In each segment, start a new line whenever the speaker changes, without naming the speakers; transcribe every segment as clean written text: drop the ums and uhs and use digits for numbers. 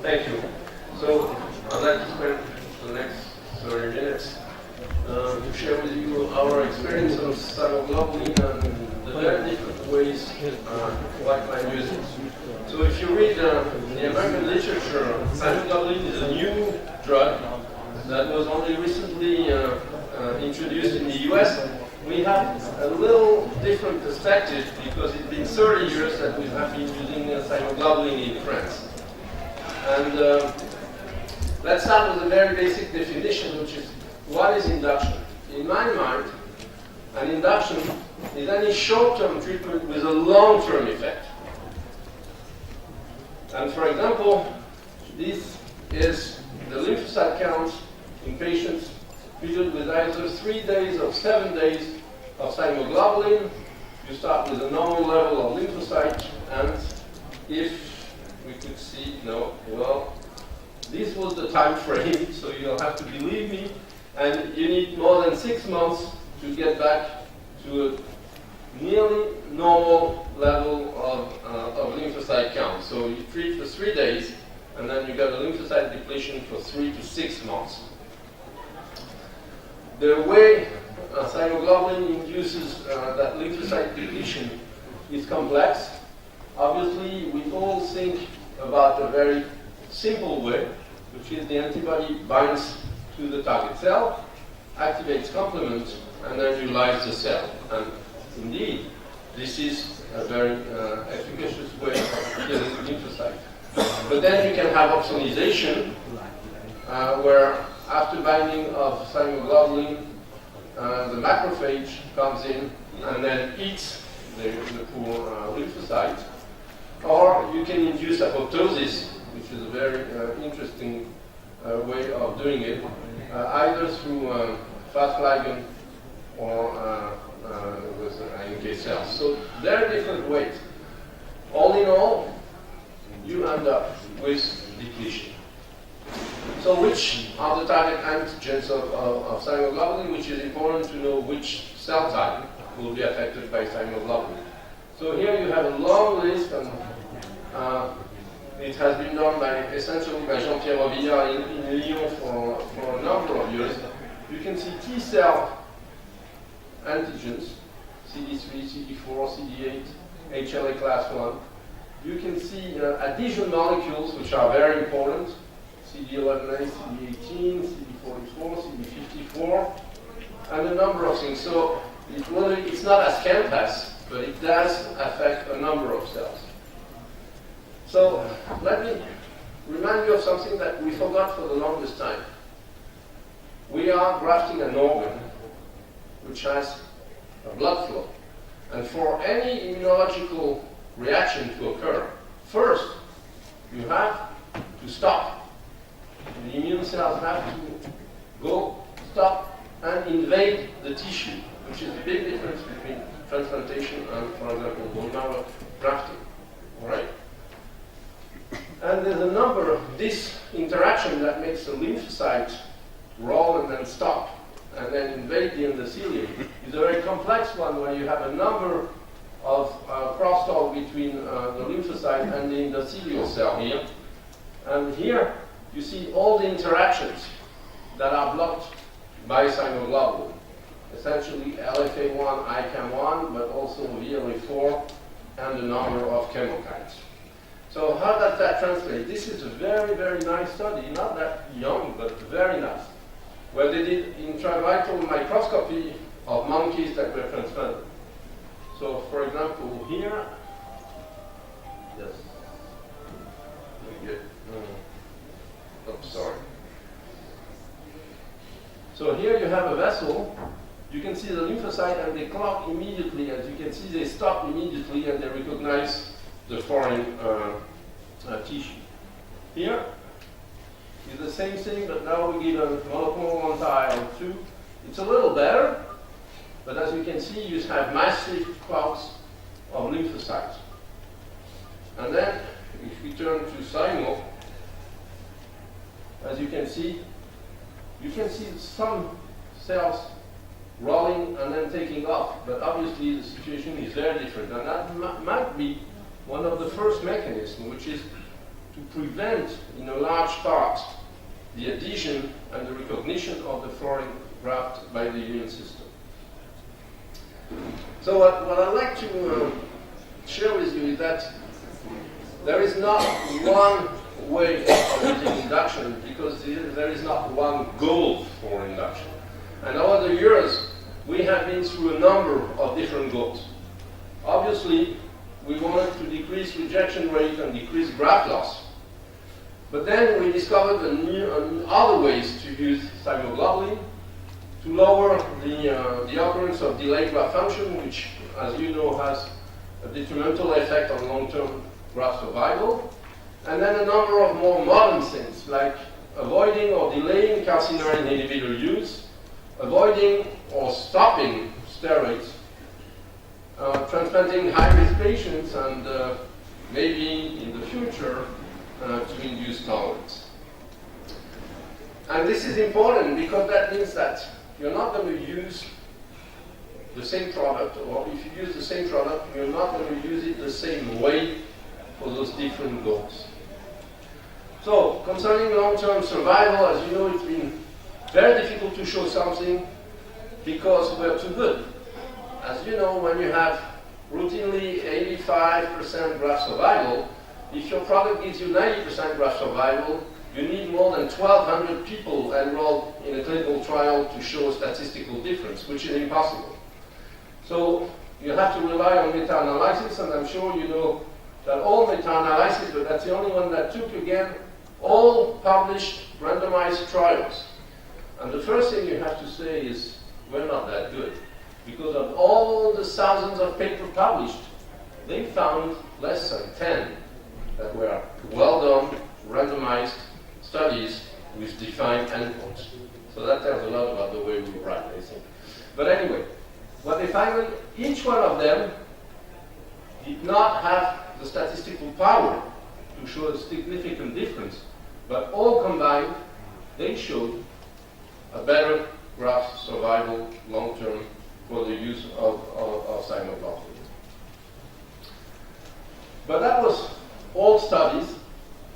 Thank you. So I'd like to spend the next 30 minutes to share with you our experience on thymoglobulin and the very different ways what I'm using. So if you read the American literature, thymoglobulin is a new drug that was only recently introduced in the US. We have a little different perspective because it's been 30 years that we have been using thymoglobulin in France. And let's start with a very basic definition, which is what is induction? In my mind, an induction is any short-term treatment with a long-term effect. And for example, this is the lymphocyte count in patients treated with either 3 days or 7 days of thymoglobulin. You start with a normal level of lymphocyte, and if we could see, this was the time frame, so you'll have to believe me, and you need more than 6 months to get back to a nearly normal level of lymphocyte count. So you treat for 3 days, and then you get a lymphocyte depletion for 3 to 6 months. The way thymoglobulin induces that lymphocyte depletion is complex. Obviously, we all think about a very simple way, which is the antibody binds to the target cell, activates complement, and then you lyse the cell. And indeed, this is a very efficacious way of killing lymphocytes. But then you can have opsonization, where after binding of thymoglobulin, the macrophage comes in and then eats the poor lymphocyte. Or you can induce apoptosis, which is a very interesting way of doing it, either through fast ligand or with NK cells. So there are different ways. All in all, you end up with depletion. So which are the target antigens of thymoglobulin, which is important to know which cell type will be affected by thymoglobulin. So here you have a long list, and it has been done essentially by Jean-Pierre Robillard in Lyon for a number of years. You can see T-cell antigens, CD3, CD4, CD8, HLA class 1. You can see adhesion molecules, which are very important, CD11A, CD18, CD44, CD54, and a number of things. So it's not as campus, but it does affect a number of cells. So let me remind you of something that we forgot for the longest time. We are grafting an organ which has a blood flow. And for any immunological reaction to occur, first you have to stop. The immune cells have to go, stop, and invade the tissue, which is the big difference between transplantation and, for example, bone marrow grafting. All right? And there's a number of this interaction that makes the lymphocyte roll and then stop, and then invade the endothelium. It's a very complex one where you have a number of crosstalk between the lymphocyte and the endothelial cell here. And here you see all the interactions that are blocked by thymoglobulin. Essentially LFA1, ICAM1, but also VLA4 and a number of chemokines. So how does that translate? This is a very, very nice study, not that young, but very nice, where they did intravital microscopy of monkeys that were transplanted. So for example, here, yes, we get, sorry. So here you have a vessel. You can see the lymphocyte, and they clot immediately. As you can see, they stop immediately, and they recognize the foreign tissue. Here is the same thing, but now we give a monoclonal anti-IL-2. It's a little better, but as you can see, you have massive clouds of lymphocytes. And then, if we turn to thymo, as you can see some cells rolling and then taking off, but obviously the situation is very different. And that might be one of the first mechanisms, which is to prevent, in a large part, the adhesion and the recognition of the foreign graft by the immune system. So what I'd like to share with you is that there is not one way of using induction, because there is not one goal for induction. And over the years, we have been through a number of different goals. Obviously, we wanted to decrease rejection rate and decrease graft loss. But then we discovered other ways to use thymoglobulin to lower the occurrence of delayed graft function, which, as you know, has a detrimental effect on long-term graft survival. And then a number of more modern things, like avoiding or delaying calcineurin inhibitor use, avoiding or stopping steroids, transplanting high-risk patients, and maybe in the future to induce tolerance. And this is important because that means that you're not going to use the same product, or if you use the same product, you're not going to use it the same way for those different goals. So, concerning long-term survival, as you know, it's been very difficult to show something because we're too good. As you know, when you have routinely 85% graft survival, if your product gives you 90% graft survival, you need more than 1,200 people enrolled in a clinical trial to show a statistical difference, which is impossible. So you have to rely on meta-analysis, and I'm sure you know that all meta-analysis, but that's the only one that took, again, all published randomized trials. And the first thing you have to say is, we're not that good. Because of all the thousands of papers published, they found less than 10 that were well done, randomized studies with defined endpoints. So that tells a lot about the way we write, I think. But anyway, what they found, each one of them did not have the statistical power to show a significant difference, but all combined, they showed a better graft survival long-term for the use of thymoglobulin. But that was all studies,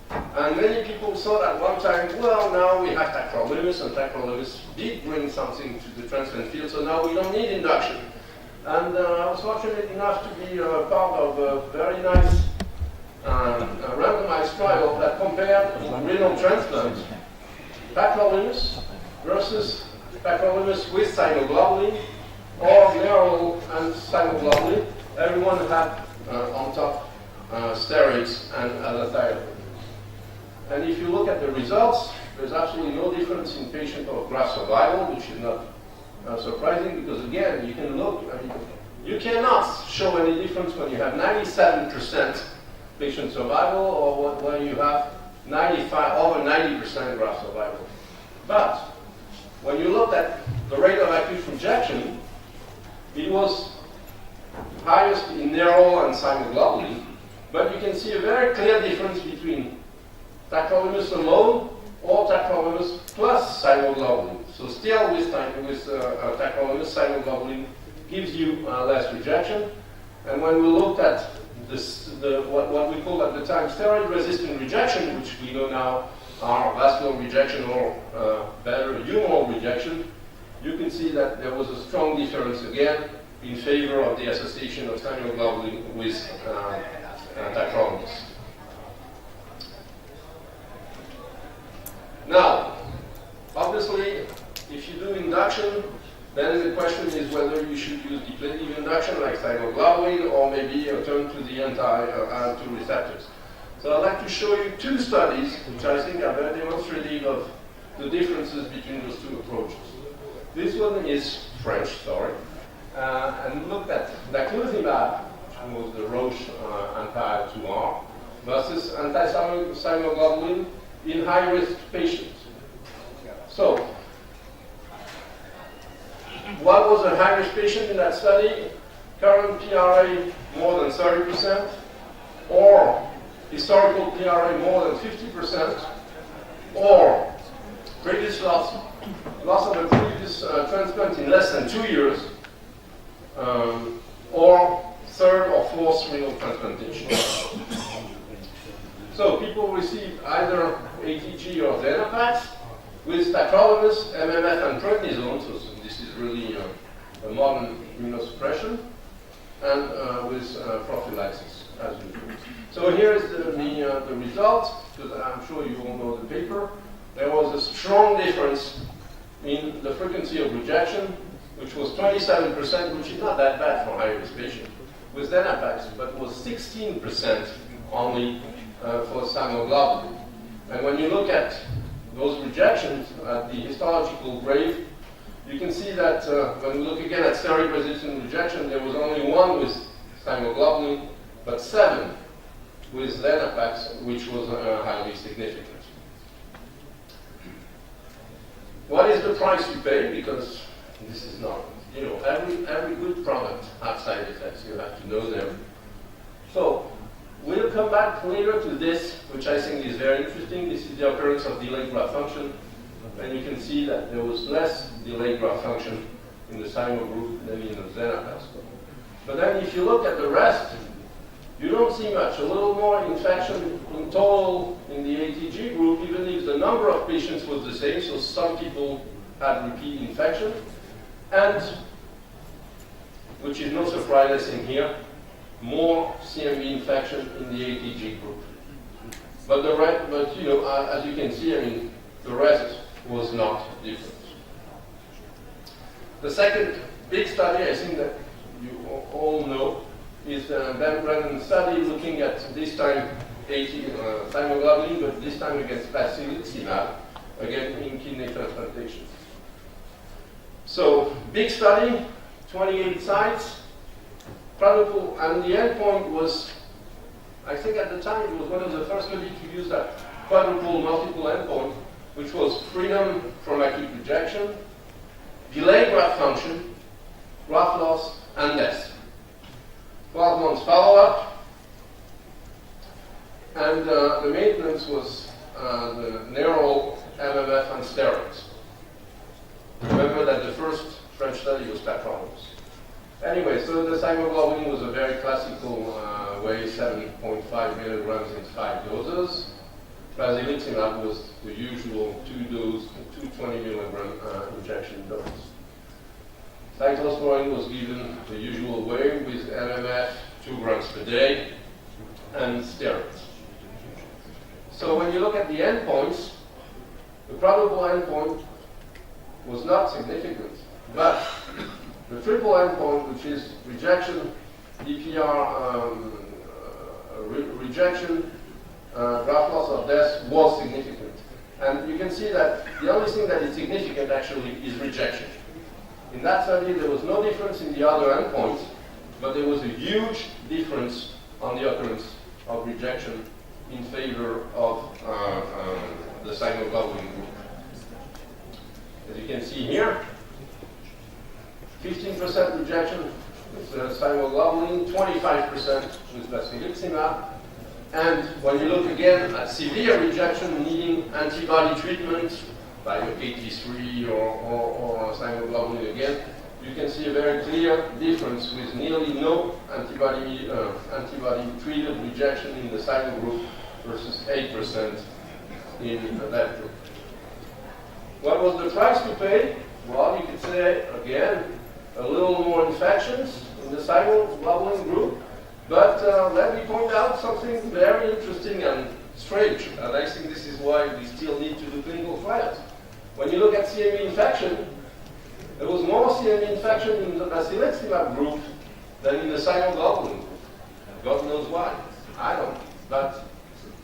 and many people thought at one time, well, now we have tacrolimus, and tacrolimus did bring something to the transplant field, so now we don't need induction. And I was fortunate enough to be part of a very nice randomized trial that compared renal transplant tacrolimus versus tacrolimus with thymoglobulin, or Merrill and thymoglobulin. Everyone had on top steroids and azathioprine. And if you look at the results, there's absolutely no difference in patient or graft survival, which is not surprising, because again, you can look, you cannot show any difference when you have 97% patient survival or when you have over 90% graft survival. But when you look at the rate of acute rejection, it was highest in Nerol and thymoglobulin, but you can see a very clear difference between tacrolimus alone or tacrolimus plus thymoglobulin. So still with tacrolimus, thymoglobulin gives you less rejection. And when we looked at this, what we called at the time steroid-resistant rejection, which we know now are vascular rejection or better humoral rejection, you can see that there was a strong difference again in favor of the association of thymoglobulin with tacrolimus. Now, obviously, if you do induction, then the question is whether you should use depletive induction like thymoglobulin or maybe turn to the anti-IL-2 receptors. So I'd like to show you two studies which I think are very demonstrative of the differences between those two approaches. This one is French, and looked at daclizumab, which was the Roche anti-IL-2R, versus anti-thymoglobulin in high-risk patients. So, what was a high-risk patient in that study? Current PRA more than 30%, or historical PRA more than 50%, or previous loss of a previous transplant in less than 2 years, or third or fourth renal transplantation. So people receive either ATG or Xenapax with tacrolimus, MMF, and prednisone. So this is really a modern immunosuppression, and with prophylaxis, as usual. So here's the result, because I'm sure you all know the paper. There was a strong difference in the frequency of rejection, which was 27%, which is not that bad for high-risk patients, with Xenapax, but was 16% only for thymoglobulin. And when you look at those rejections at the histological grade, you can see that when we look again at steroid-resistant rejection, there was only 1 with thymoglobulin, but 7 with Xenapax, which was highly significant. What is the price you pay? Because this is not, every good product has side effects. You have to know them. So we'll come back later to this, which I think is very interesting. This is the occurrence of delayed graft function. And you can see that there was less delayed graft function in the Thymo group than in the Xenapax group. But then if you look at the rest, you don't see much. A little more infection in total in the ATG group, even if the number of patients was the same. So some people had repeat infection. And, which is no surprise, I think here, more CMV infection in the ATG group. But as you can see, the rest was not different. The second big study, I think that you all know, is the Ben Brennan study looking at this time thymoglobulin, but this time against bacilliximab, again in kidney transplantation. So big study, 28 sites, quadruple, and the endpoint was, I think at the time it was one of the first studies to use that quadruple multiple endpoint, which was freedom from acute rejection, delayed graft function, graft loss, and death. 12 months follow-up, and the maintenance was the narrow MMF and steroids. Remember that the first French study was tacrolimus. Anyway, so the thymoglobulin was a very classical way, 7.5 milligrams in 5 doses. Basiliximab was the usual 2 20 milligram injection dose. Cyclosporine was given the usual way with MMF, 2 grams per day, and steroids. So when you look at the endpoints, the probable endpoint was not significant, but the triple endpoint, which is rejection, DPR rejection, graft loss or death, was significant. And you can see that the only thing that is significant actually is rejection. In that study, there was no difference in the other endpoints, but there was a huge difference on the occurrence of rejection in favor of the thymoglobulin group. As you can see here, 15% rejection with thymoglobulin, 25% with basiliximab. And when you look again at severe rejection needing antibody treatment, like AT3 or thymoglobulin again, you can see a very clear difference with nearly no antibody-treated rejection in the thymo group versus 8% in that group. What was the price to pay? Well, you could say, again, a little more infections in the thymoglobulin group, but let me point out something very interesting and strange, and I think this is why we still need to do clinical trials. When you look at CMV infection, there was more CMV infection in the basiliximab group than in the thymoglobulin group. God knows why. I don't know, but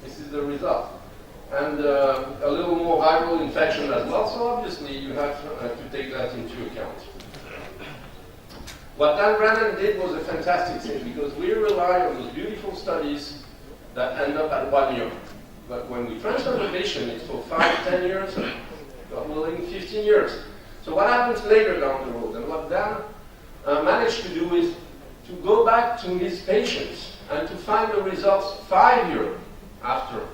this is the result. And a little more viral infection as well, so obviously you have to take that into account. What Dan Brennan did was a fantastic thing, because we rely on those beautiful studies that end up at 1 year. But when we transfer the patient, it's for 5, 10 years, God willing, 15 years. So what happens later down the road? And what Dan managed to do is to go back to his patients and to find the results 5 years after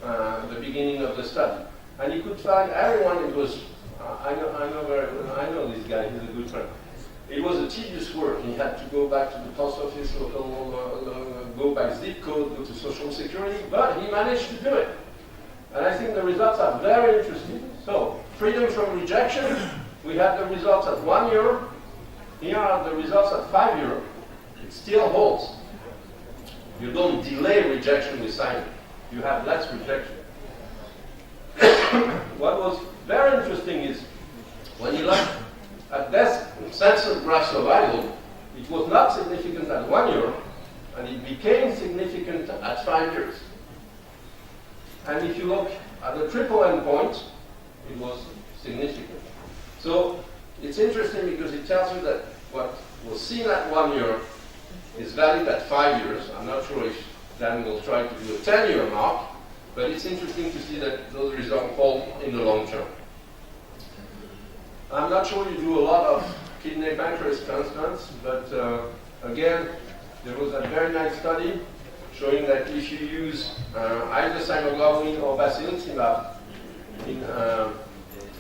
the beginning of the study. And he could find everyone. It was, I know this guy, he's a good friend. It was a tedious work. He had to go back to the post office, go by zip code, go to Social Security, but he managed to do it. And I think the results are very interesting. So, freedom from rejection, we have the results at 1 year. Here are the results at 5 years. It still holds. You don't delay rejection with silence. You have less rejection. What was very interesting is when you look at death censored graft survival, it was not significant at 1 year, and it became significant at 5 years. And if you look at the triple endpoint, it was significant. So it's interesting because it tells you that what was seen at 1 year is valid at 5 years. I'm not sure if Dan will try to do a 10-year mark, but it's interesting to see that those results hold in the long term. I'm not sure you do a lot of kidney pancreas transplants, but again, there was a very nice study showing that if you use either cyanoglobulin or basiliximab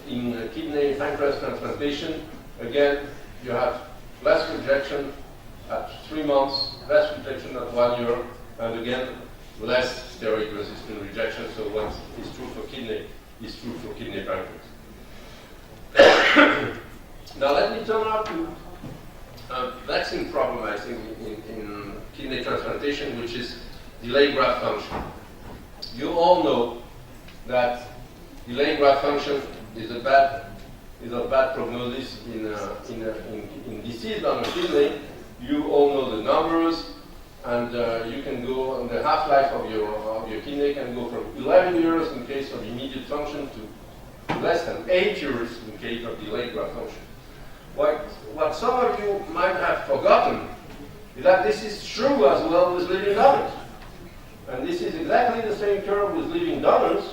in kidney pancreas transplantation, again, you have less rejection at 3 months, less rejection at 1 year, and again, less steroid-resistant rejection. So what is true for kidney is true for kidney pancreas. Now let me turn now to a vexing problem, I think, in kidney transplantation, which is delayed graft function. You all know that delayed graft function is a bad prognosis in disease on the kidney. You all know the numbers, and you can go, and the half-life of your kidney can go from 11 years in case of immediate function to less than 8 years in case of delayed graft function. What some of you might have forgotten is that this is true as well with living donors. And this is exactly the same curve with living donors,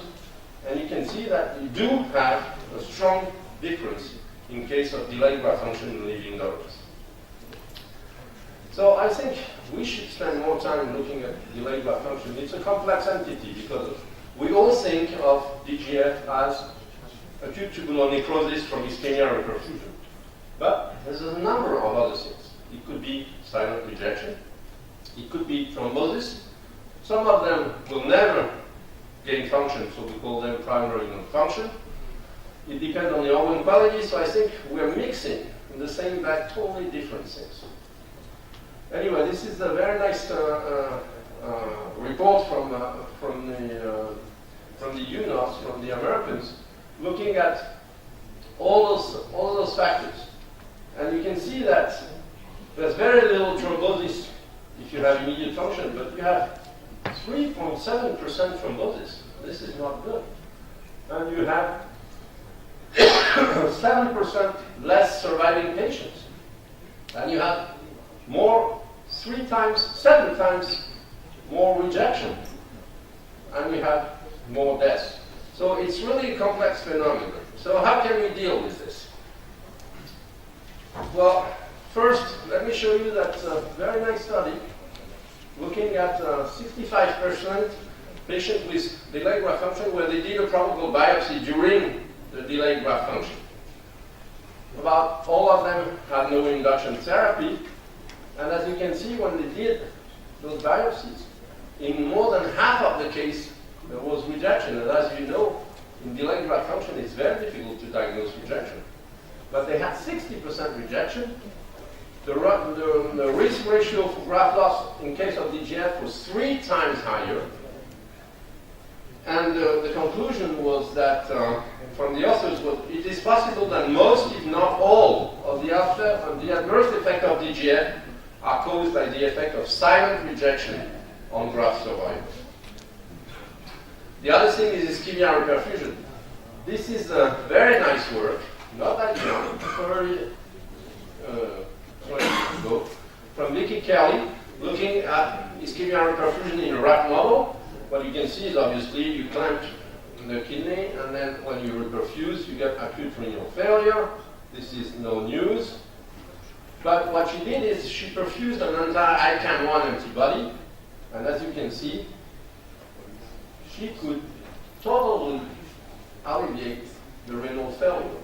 and you can see that you do have a strong difference in case of delayed graft function in living donors. So I think we should spend more time looking at delayed graft function. It's a complex entity because we all think of DGF as acute tubular necrosis from ischemia reperfusion. But there's a number of other things. It could be silent rejection. It could be thrombosis. Some of them will never gain function, so we call them primary non-function. It depends on the organ quality, so I think we're mixing in the same bag totally different things. Anyway, this is a very nice report from the UNOS, from the Americans, looking at all those factors. And you can see that there's very little thrombosis if you have immediate function, but you have 3.7% thrombosis. This is not good. And you have 7% less surviving patients. And you have more, 7 times more rejection. And you have more deaths. So it's really a complex phenomenon. So how can we deal with this? Well, first, let me show you that very nice study looking at 65% patients with delayed graft function where they did a probable biopsy during the delayed graft function. About all of them had no induction therapy, and as you can see, when they did those biopsies, in more than half of the case, there was rejection. And as you know, in delayed graft function, it's very difficult to diagnose rejection. But they had 60% rejection. The risk ratio for graft loss in case of DGF was 3 times higher. And the conclusion was that, from the authors, was it is possible that most, if not all, of the adverse effect of DGF are caused by the effect of silent rejection on graft survival. The other thing is ischemia reperfusion. This is a very nice work, not that young, from Vicky Kelly, looking at ischemia reperfusion in a rat model. What you can see is obviously you clamp the kidney, and then when you reperfuse, you get acute renal failure. This is no news. But what she did is she perfused an anti-ICAM1 antibody, and as you can see, she could totally alleviate the renal failure.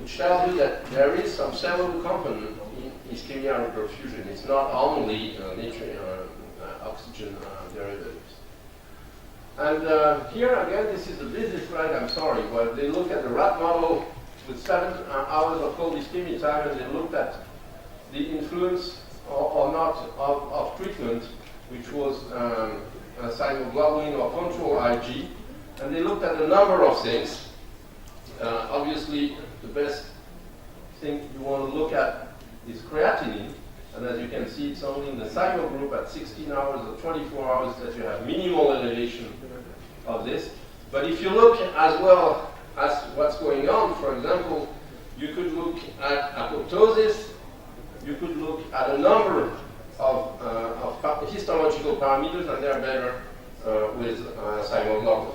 which tells you that there is some cellular component in ischemia reperfusion. It's not only oxygen derivatives. And here again, this is a busy slide, I'm sorry, but they look at the rat model with 7 hours of cold ischemia time, and they looked at the influence or not of treatment, which was thymoglobulin or control IG, and they looked at a number of things. Obviously, the best thing you want to look at is creatinine, and as you can see, it's only in the thymo group at 16 hours or 24 hours that you have minimal elevation of this. But if you look as well as what's going on, for example, you could look at apoptosis, you could look at a number of histological parameters, and they're better with thymoglobulin.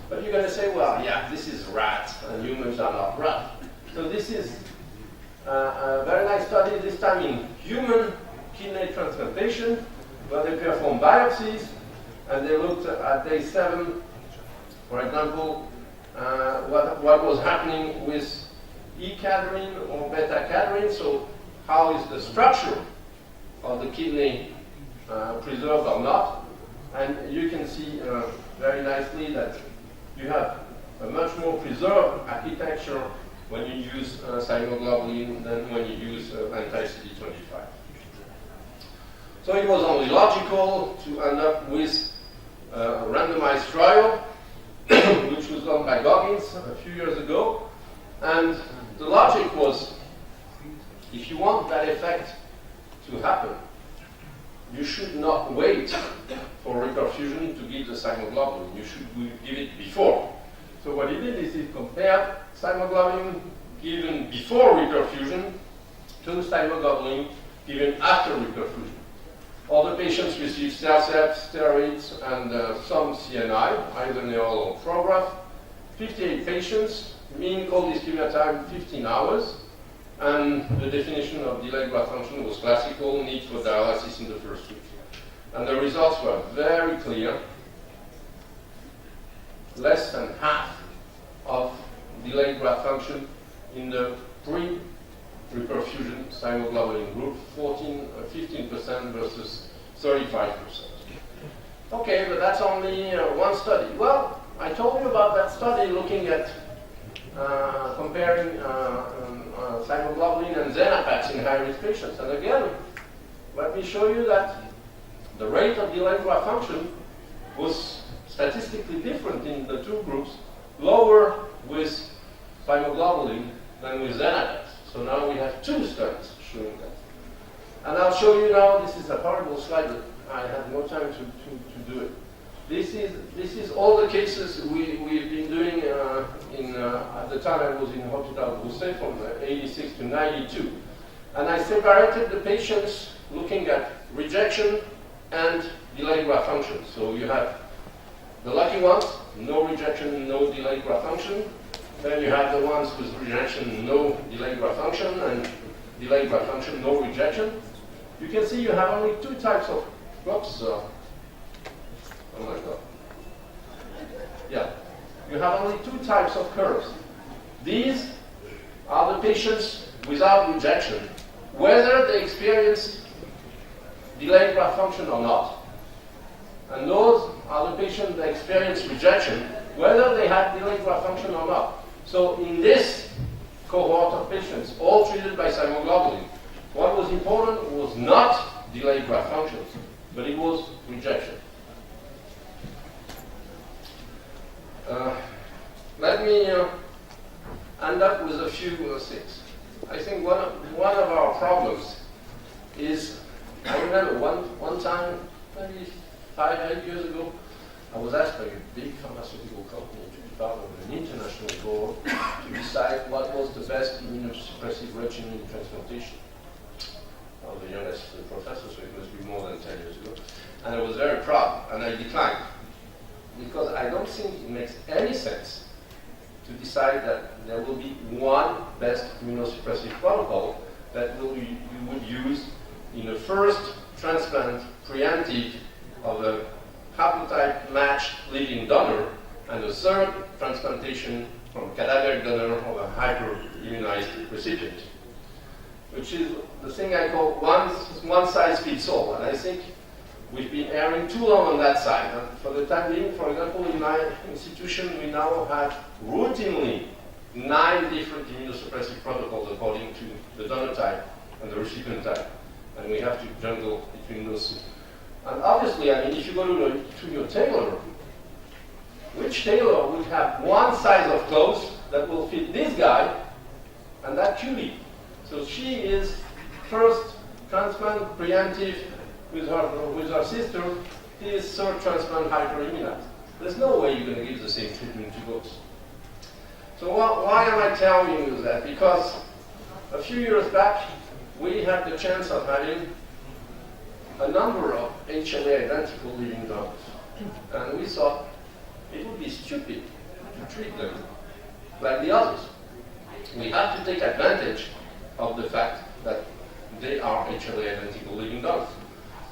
But you're going to say, well, yeah, this is rat, and humans are not rat. So this is a very nice study, this time in human kidney transplantation, where they performed biopsies, and they looked at day 7, for example, what was happening with E-cadherin or beta-cadherin, so how is the structure of the kidney preserved or not. And you can see very nicely that you have a much more preserved architecture when you use thymoglobulin than when you use anti-CD25. So it was only logical to end up with a randomized trial, which was done by Goggins a few years ago. And the logic was, if you want that effect to happen, you should not wait for reperfusion to give the thymoglobulin. You should give it before. So what he did is he compared thymoglobulin given before reperfusion to thymoglobulin given after reperfusion. All the patients received Cellcept, steroids, and some CNI, isoniazid or Prograf. 58 patients, mean cold ischemia time 15 hours, and the definition of delayed graft function was classical, need for dialysis in the first week. And the results were very clear. Less than half of delayed graft function in the pre-reperfusion thymoglobulin group, 15% versus 35%. Okay, but that's only one study. Well, I told you about that study looking at comparing thymoglobulin and Xenapax in high-risk patients. And again, let me show you that the rate of delayed graft function was statistically different in the two groups, lower with thymoglobulin than with Xenapax. So now we have two studies showing that. And I'll show you now, this is a horrible slide, but I had no time to do it. This is all the cases we've been doing at the time I was in Hospital Rousset from 86 to 92. And I separated the patients looking at rejection and delayed graft function. So you have the lucky ones, no rejection, no delayed graft function. Then you have the ones with rejection, no delayed graft function, and delayed graft function, no rejection. You can see you have only two types of, oops, oh my God. Yeah, you have only two types of curves. These are the patients without rejection, whether they experience delayed graft function or not. And those are the patients that experience rejection, whether they have delayed graft function or not. So in this cohort of patients, all treated by thymoglobulin, what was important was not delayed graft function, but it was rejection. Let me end up with a few things. I think one of our problems is, I remember one time, maybe 5-8 years ago, I was asked by a big pharmaceutical company to be part of an international board to decide what was the best immunosuppressive regimen in transplantation. I was the youngest professor, so it must be more than 10 years ago. And I was very proud, and I declined. Because I don't think it makes any sense to decide that there will be one best immunosuppressive protocol that you would use in the first transplant preemptive of a haplotype matched living donor and the third transplantation from a cadaveric donor of a hyperimmunized recipient, which is the thing I call one size fits all. And I think we've been erring too long on that side. And for the time being, for example, in my institution, we now have routinely 9 different immunosuppressive protocols according to the donor type and the recipient type. And we have to juggle between those two. And obviously, I mean, if you go to your tailor, which tailor would have one size of clothes that will fit this guy and that cutie? So she is first transplant preemptive with her sister. He is third transplant hyperimmunized. There's no way you're going to give the same treatment to both. So why am I telling you that? Because a few years back, we had the chance of having a number of HLA identical living donors. And we thought it would be stupid to treat them like the others. We have to take advantage of the fact that they are HLA identical living donors.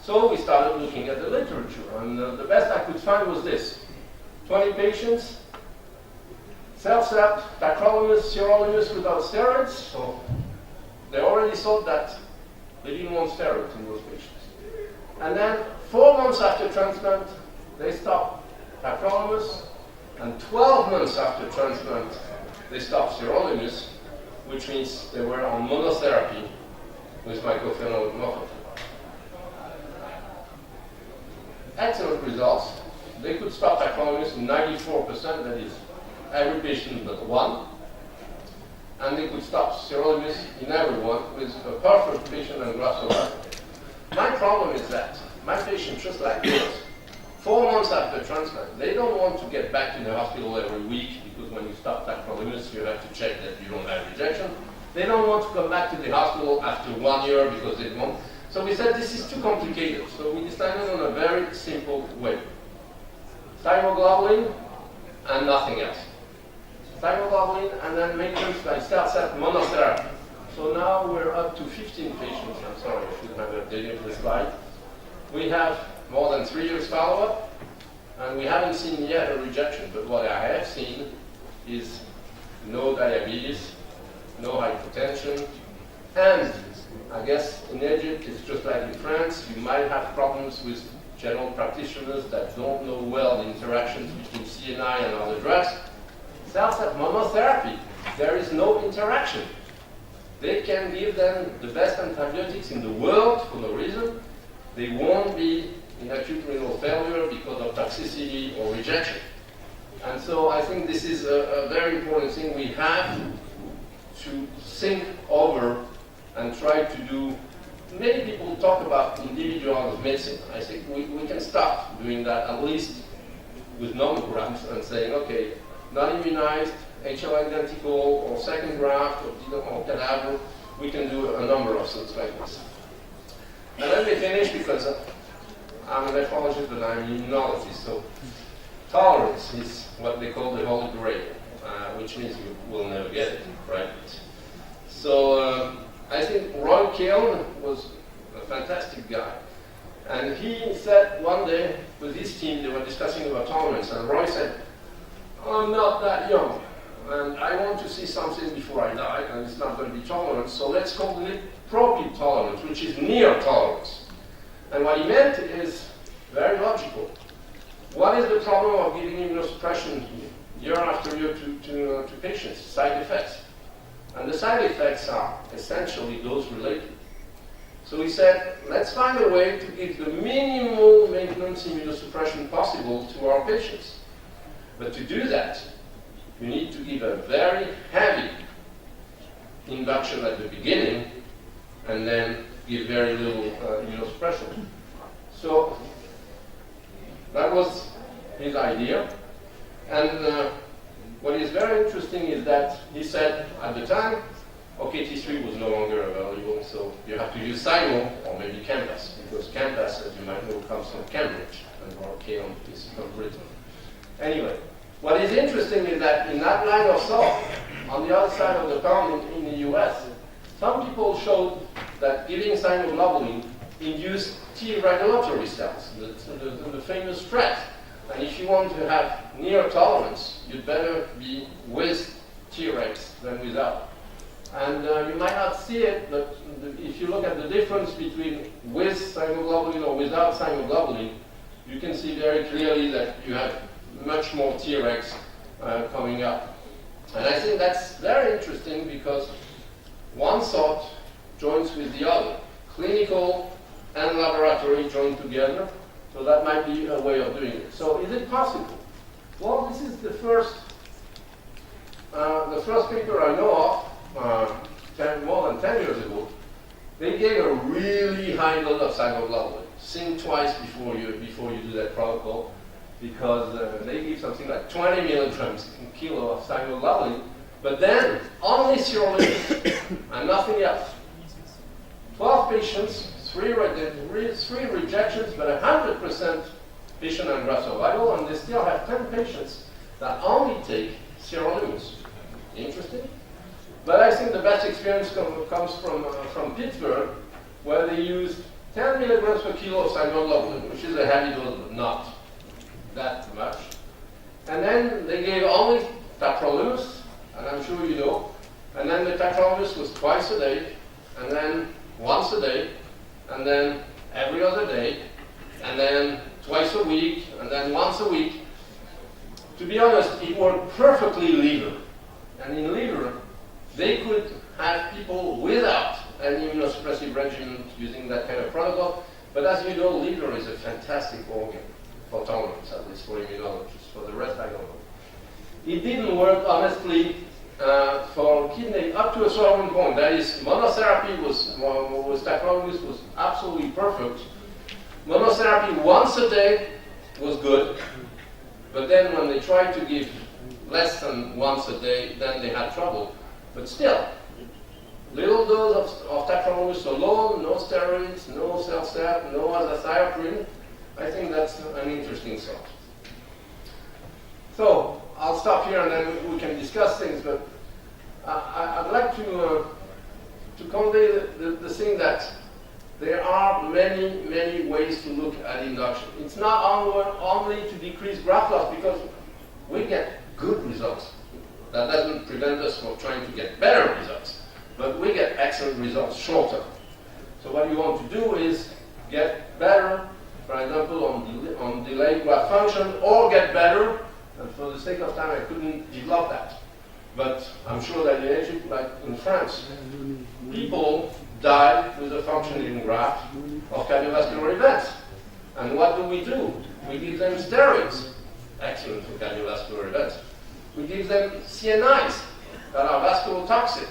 So we started looking at the literature, and the best I could find was this. 20 patients, self-sept, tacrolimus, sirolimus without steroids. So they already thought that they didn't want steroids in those patients. And then 4 months after transplant, they stopped tacrolimus, and 12 months after transplant, they stopped sirolimus, which means they were on monotherapy with mycophenolate. Excellent results. They could stop tacrolimus in 94%, that is every patient but one. And they could stop sirolimus in everyone with a perfect patient and graft survival. My problem is that my patients, just like yours, 4 months after transplant, they don't want to get back to the hospital every week because when you stop tacrolimus, you have to check that you don't have rejection. They don't want to come back to the hospital after 1 year because they don't. So we said this is too complicated. So we decided on a very simple way. Thyroglobulin and nothing else. Thyroglobulin and then maintenance by self-sept monotherapy. So now we're up to 15 patients. I'm sorry, I should have updated the slide. We have more than 3 years follow-up, and we haven't seen yet a rejection. But what I have seen is no diabetes, no hypertension, and I guess in Egypt, it's just like in France, you might have problems with general practitioners that don't know well the interactions between CNI and other drugs. Self-sept monotherapy, there is no interaction. They can give them the best antibiotics in the world for no reason. They won't be in acute renal failure because of toxicity or rejection. And so I think this is a very important thing we have to think over and try to do. Many people talk about individualized medicine. I think we can start doing that, at least with non-grafts, and saying, okay, non-immunized, HLA identical, or second graft, or cadaver, we can do a number of things like this. And let me finish because I'm a nephrologist, but I'm an immunologist. So tolerance is what they call the holy grail, which means you will never get it, right? So I think Roy Keown was a fantastic guy. And he said one day with his team, they were discussing about tolerance, and Roy said, I'm not that young, and I want to see something before I die, and it's not going to be tolerance, so let's call it prope tolerance, which is near tolerance. And what he meant is very logical. What is the problem of giving immunosuppression year after year to patients? Side effects. And the side effects are essentially dose-related. So he said, let's find a way to give the minimal maintenance immunosuppression possible to our patients. But to do that, you need to give a very heavy induction at the beginning and then give very little immunosuppression. So that was his idea. And what is very interesting is that he said at the time, OKT3 was no longer available, so you have to use Simo or maybe Campus, because Campus, as you might know, comes from Cambridge, and Keown is from Britain. Anyway, what is interesting is that in that line of thought, on the other side of the pond in the US, some people showed that giving cyanoglobulin induced T regulatory cells, the famous threat. And if you want to have near tolerance, you'd better be with Tregs than without. And you might not see it, but if you look at the difference between with thymoglobulin or without thymoglobulin, you can see very clearly that you have much more Tregs coming up. And I think that's very interesting because one thought joins with the other. Clinical and laboratory join together, so that might be a way of doing it. So is it possible? Well, this is the first paper I know of, more than 10 years ago. They gave a really high dose of thymoglobulin. Think twice before you do that protocol, because they give something like 20 milligrams per kilo of thymoglobulin, but then only sirolimus and nothing else. 12 patients, three rejections, but 100% patient and graft survival, and they still have 10 patients that only take sirolimus. Interesting? But I think the best experience comes from Pittsburgh, where they used 10 milligrams per kilo of thymoglobulin, which is a heavy dose, but not that much. And then they gave only tacrolimus, and I'm sure you know, and then the tacrolimus was twice a day, and then once a day, and then every other day, and then twice a week, and then once a week. To be honest, it worked perfectly liver. And in liver, they could have people without an immunosuppressive regimen using that kind of protocol. But as you know, liver is a fantastic organ for tolerance, at least for immunologists. For the rest, I don't know. It didn't work, honestly, for kidney up to a certain point. That is, monotherapy with tacrolimus was absolutely perfect. Monotherapy once a day was good, but then when they tried to give less than once a day, then they had trouble. But still, little dose of tacrolimus alone, no steroids, no CellStat, no azathioprine. I think that's an interesting thought. So I'll stop here and then we can discuss things, but I'd like to convey the thing that there are many, many ways to look at induction. It's not only to decrease graft loss, because we get good results. That doesn't prevent us from trying to get better results, but we get excellent results shorter. So what you want to do is get better, for example, on delayed graft function, or get better, and for the sake of time I couldn't develop that. But I'm sure that in Egypt, like in France, people die with a functioning graft of cardiovascular events. And what do? We give them steroids, excellent for cardiovascular events. We give them CNIs that are vasculotoxic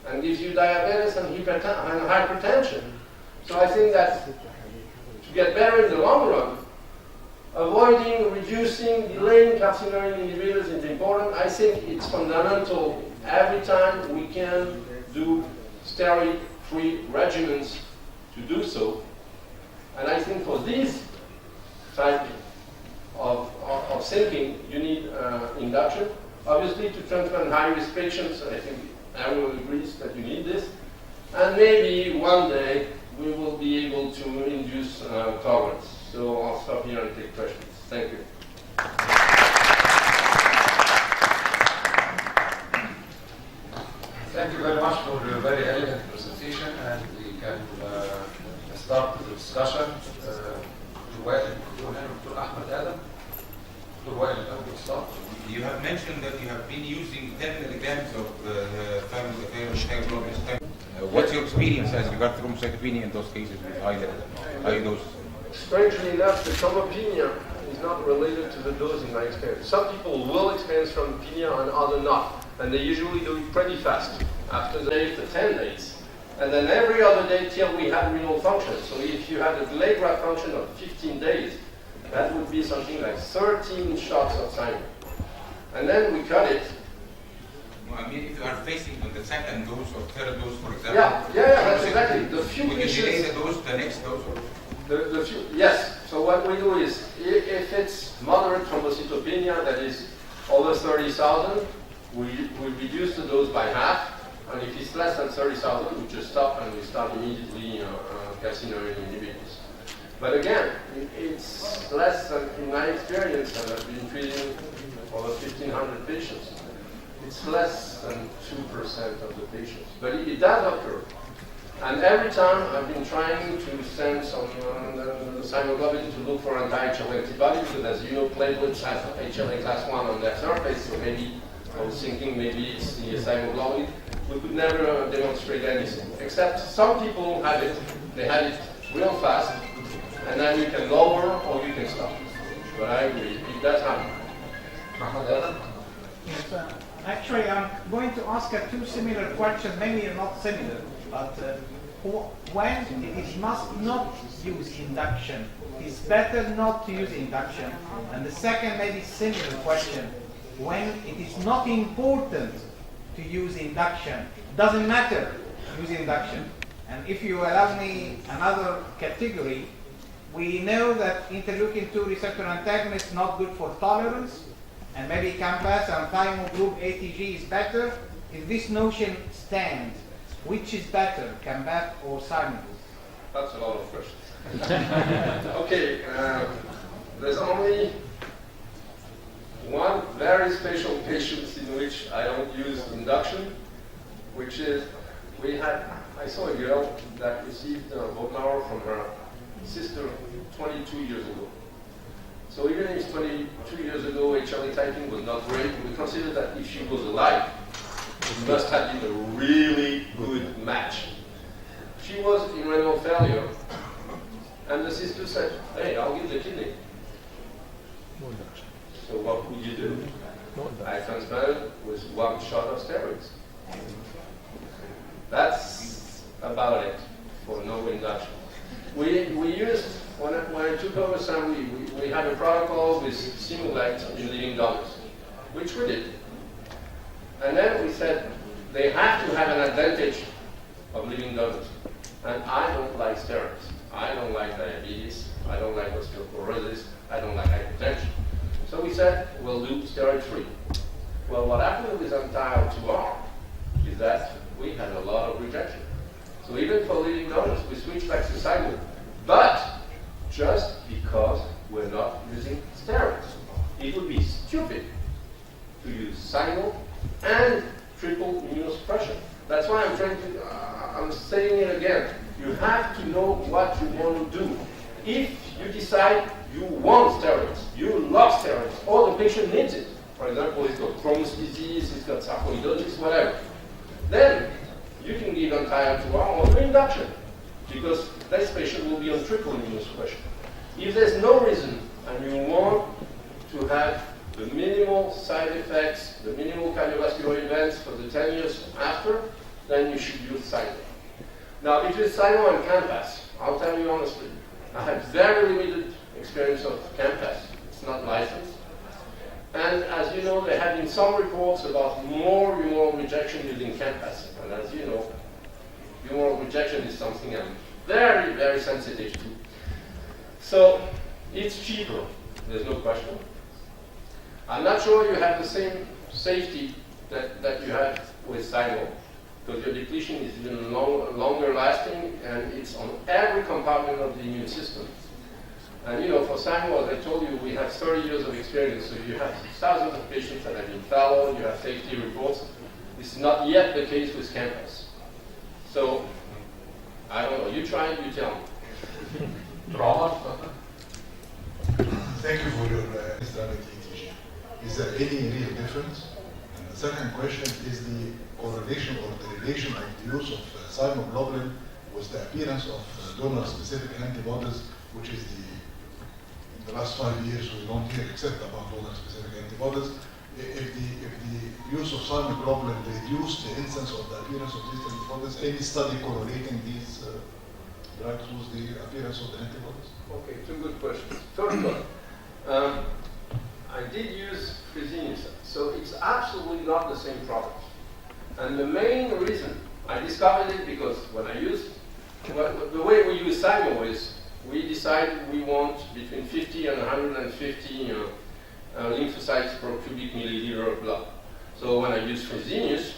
and gives you diabetes and hypertension. So I think that to get better in the long run, avoiding, reducing, delaying calcineurin inhibitors is important. I think it's fundamental every time we can do steroid-free regimens to do so. And I think for this type of thinking, you need induction. Obviously, to transplant high-risk patients, I think everyone agrees that you need this. And maybe one day we will be able to induce tolerance. So I'll stop here and take questions. Thank you.
Thank you very much for your very elegant presentation, and we can start the discussion.
You have mentioned that you have been using 10 milligrams of thymoglobulin. What's your experience as regards thrombocytopenia in those cases with high doses?
Strangely enough, the thrombopenia is not related to the dose in my experience. Some people will experience thrombopenia and others not. And they usually do it pretty fast, after the 8 to 10 days. And then every other day till we had renal function. So if you had a delayed graft function of 15 days, that would be something like 13 shots of thymo. And then we cut it.
Well, I mean, if you are facing on the second dose or third dose, for example.
Yeah, that's exactly. The few
would
patients,
you delay the dose, the next dose?
Yes. So what we do is, if it's moderate thrombocytopenia, that is over 30,000, we reduce the dose by half. And if it's less than 30,000, we just stop and we start immediately calcineurin inhibitors. But again, it's less than, in my experience, and I've been treating over 1,500 patients, it's less than 2% of the patients. But it does occur. And every time I've been trying to send some thymoglobulin to look for anti-HLA antibodies, because as you know, platelets have HLA class 1 on their surface, so maybe I was thinking maybe it's the thymoglobulin. We could never demonstrate anything, except some people have it. They have it real fast, and then you can lower or you can stop. But I agree, it does happen.
Yes, actually, I'm going to ask two similar questions, maybe not similar, but when it must not use induction, it's better not to use induction. And the second, maybe similar question, when it is not important to use induction, doesn't matter, use induction. And if you allow me another category, we know that interleukin-2 receptor antagonist is not good for tolerance, and maybe CAMPAS and thymo group ATG is better. If this notion stands, which is better, CAMPAS or thymo?
That's a lot of questions. Okay, there's only one very special patient in which I don't use induction, which is I saw a girl that received bone marrow from her sister 22 years ago. So even if 22 years ago HLA typing was not great, we consider that if she was alive, it must have been a really good match. She was in renal failure, and the sister said, hey, I'll give the kidney. So what would you do? I transplanted with one shot of steroids. That's about it for no induction. We used, when I took over Sanofi, we had a protocol with Simulate in living donors, which we did. And then we said, they have to have an advantage of living donors. And I don't like steroids. I don't like diabetes. I don't like osteoporosis. I don't like hypertension. So we said, we'll do steroid-free. Well, what happened with Untitled Chapter is that we had a lot of rejection. So even for living donors, we switched back to Cymo, but just because we're not using steroids. It would be stupid to use Cymo and triple immunosuppression. That's why I'm saying it again. You have to know what you want to do. If you decide you want steroids, you love steroids, or the patient needs it, for example, he's got Crohn's disease, he's got sarcoidosis, whatever, then you can give Untitled or do induction, because this patient will be on triple immunosuppression. If there's no reason and you want to have the minimal side effects, the minimal cardiovascular events for the 10 years after, then you should use Cymo. Now, between Cymo and CAMPAS, I'll tell you honestly, I have very limited experience of CAMPAS. It's not licensed. And as you know, there have been some reports about more humoral rejection using CAMPAS. And as you know, humoral rejection is something I'm very, very sensitive to. So it's cheaper, there's no question. I'm not sure you have the same safety that you have with Cymo, because your depletion is even longer lasting, and it's on every compartment of the immune system. And you know, for Cymo, as I told you, we have 30 years of experience, so you have thousands of patients that have been followed, you have safety reports. This is not yet the case with CAMPAS. So, I don't know, you try it, you tell me.
Thank you for your strategy. Is there any real difference? And the second question is the correlation or the relation of the use of thymoglobulin with the appearance of donor-specific antibodies, which is in the last 5 years we don't hear except about donor-specific antibodies. If the use of thymoglobulin reduced the instance of the appearance of these antibodies, any study correlating these drugs with the appearance of the antibodies?
Okay, two good questions. First one, I did use Fresenius, so it's absolutely not the same product. And the main reason I discovered it because when I used, the way we use Cymo is we decide we want between 50 and 150 lymphocytes per cubic milliliter of blood. So when I used Fresenius,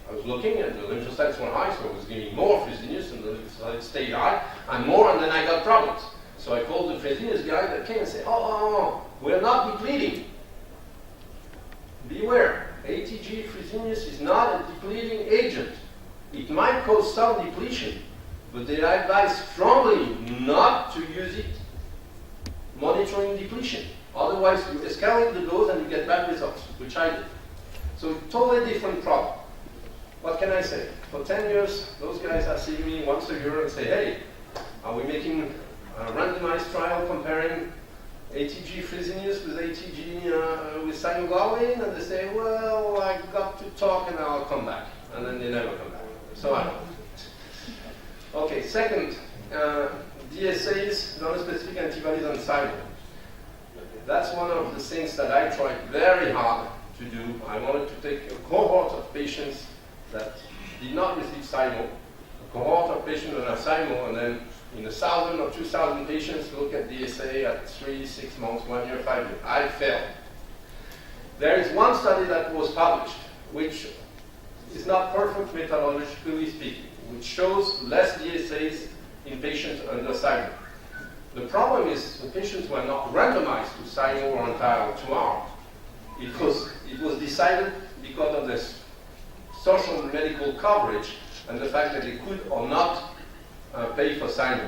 I was looking and the lymphocytes were high, so I was giving more Fresenius and the lymphocytes stayed high, and more, and then I got problems. So So I called the Fresenius guy that came and said, oh, we're not depleting. Beware, ATG Fresenius is not a depleting agent. It might cause some depletion, but they advise strongly not to use it monitoring depletion. Otherwise, you escalate the dose and you get bad results, which I did. So totally different problem. What can I say? For 10 years, those guys are seeing me once a year and say, hey, are we making a randomized trial comparing ATG Fresenius with ATG with cyanoglobulin? And they say, well, I got to talk and I'll come back. And then they never come back. So I don't know. Okay, second, DSAs, non-specific antibodies on cyno. That's one of the things that I tried very hard to do. I wanted to take a cohort of patients that did not receive cyno, a cohort of patients that have cyno, and then in 1,000 or 2,000 patients look at DSA at 3, 6 months, 1 year, 5 years. I failed. There is one study that was published, which is not perfect methodologically speaking, which shows less DSAs in patients under cyno. The problem is the patients were not randomized to cyno or Untitled 2 arms. It was decided because of this social medical coverage and the fact that they could or not pay for cyno.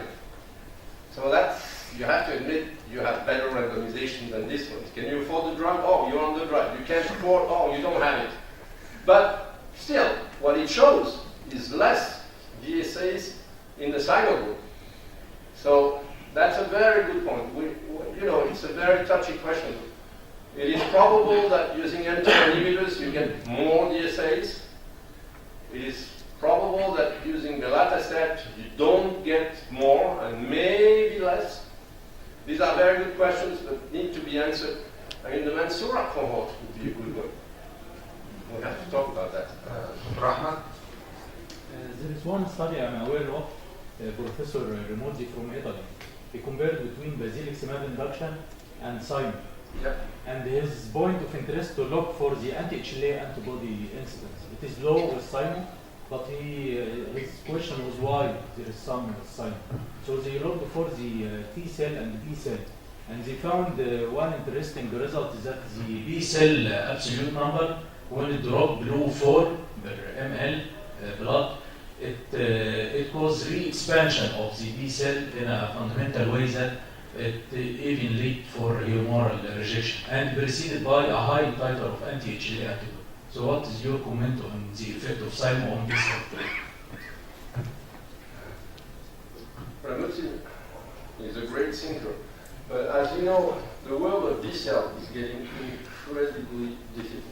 So that's, you have to admit, you have better randomization than this one. Can you afford the drug? Oh, you're on the drug. You can't afford, oh, you don't have it. But still, what it shows is less DSAs in the cyno group. So that's a very good point. It's a very touchy question. It is probable that using NT inhibitors you get more DSAs. It is probable that using belatacept you don't get more and maybe less. These are very good questions that need to be answered. I mean, the Mansoura cohort would be a good one. We have to talk about that.
Rahman?
There is one study I'm aware of, Professor Remozzi from Italy. He compared between basiliximab induction and cyno.
Yep.
And his point of interest to look for the anti-HLA antibody incidence. It is low with cyno, but his question was why there is some with cyno. So they looked for the T cell and B cell. And they found one interesting result is that the B cell absolute number, when it dropped below 4 per ml blood, it caused re-expansion of the B cell in a fundamental way that it even lead for humoral rejection and preceded by a high titer of anti-HLA antibody. So what is your comment on the effect of cyno on B cell?
Ramuzzi is a great thinker, but as you know, the world of B cell is getting incredibly difficult.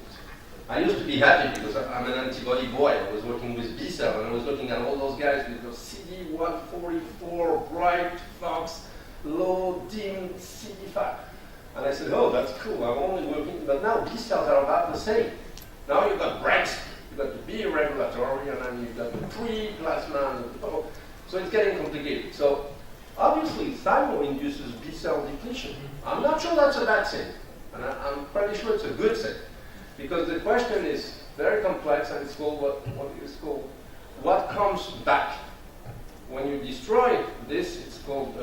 I used to be happy because I'm an antibody boy. I was working with B cell and I was looking at all those guys with those CD144, bright fox, low dim CD5. And I said, oh, that's cool. I'm only working, but now B cells are about the same. Now you've got Brex, you've got the B regulatory, and then you've got the pre-plasma. So it's getting complicated. So obviously, cyno induces B cell depletion. I'm not sure that's a bad thing, and I'm pretty sure it's a good thing. Because the question is very complex, and it's called what comes back. When you destroy this, it's called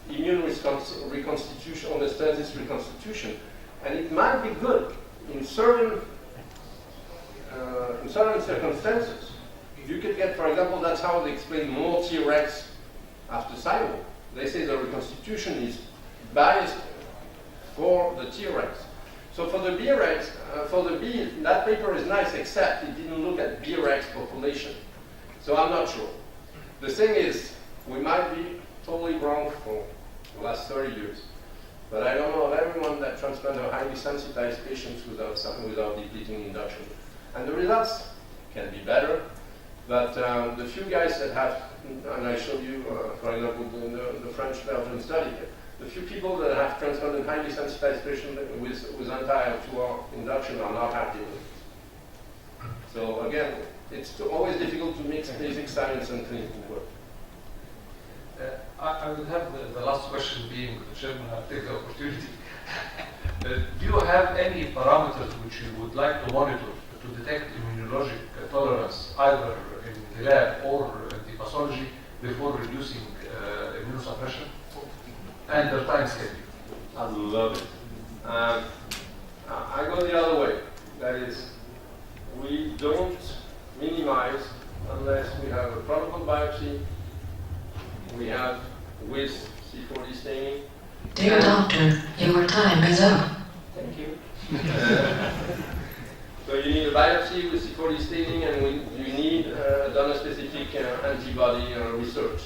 immune reconstitution, homeostasis reconstitution, and it might be good in certain circumstances. You could get, for example, that's how they explain more Tregs after cyno. They say the reconstitution is biased for the Tregs. So for the Bregs, that paper is nice, except it didn't look at Bregs population. So I'm not sure. The thing is, we might be totally wrong for the last 30 years. But I don't know of everyone that transplanted highly sensitized patients without depleting induction. And the results can be better, but the few guys that have, and I showed you, for example, the French-Belgian study, the few people that have transplanted highly sensitized patients with Untitled 2 induction are not happy with it. So again, it's always difficult to mix basic science and clinical work.
I will have the last question being, the chairman, I'll take the opportunity. Do you have any parameters which you would like to monitor to detect immunologic tolerance, either in the lab or in the pathology, before reducing immunosuppression? and their time schedule.
I love it. I go the other way. That is, we don't minimize unless we have a protocol biopsy, we have with C4D staining.
Dear doctor, your time is up.
Thank you. So you need a biopsy with C4D staining, and you need donor-specific antibody research.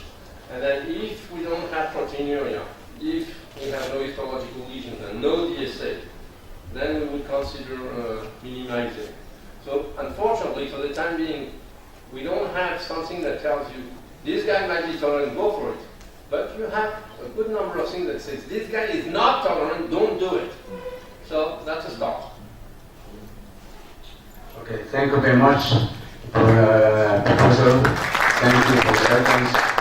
And then if we don't have proteinuria, if we have no histological lesions and no DSA, then we would consider minimizing. So unfortunately, for the time being, we don't have something that tells you, this guy might be tolerant, go for it. But you have a good number of things that says, this guy is not tolerant, don't do it. So that's a start.
Okay, thank you very much, Professor. Thank you for the reference.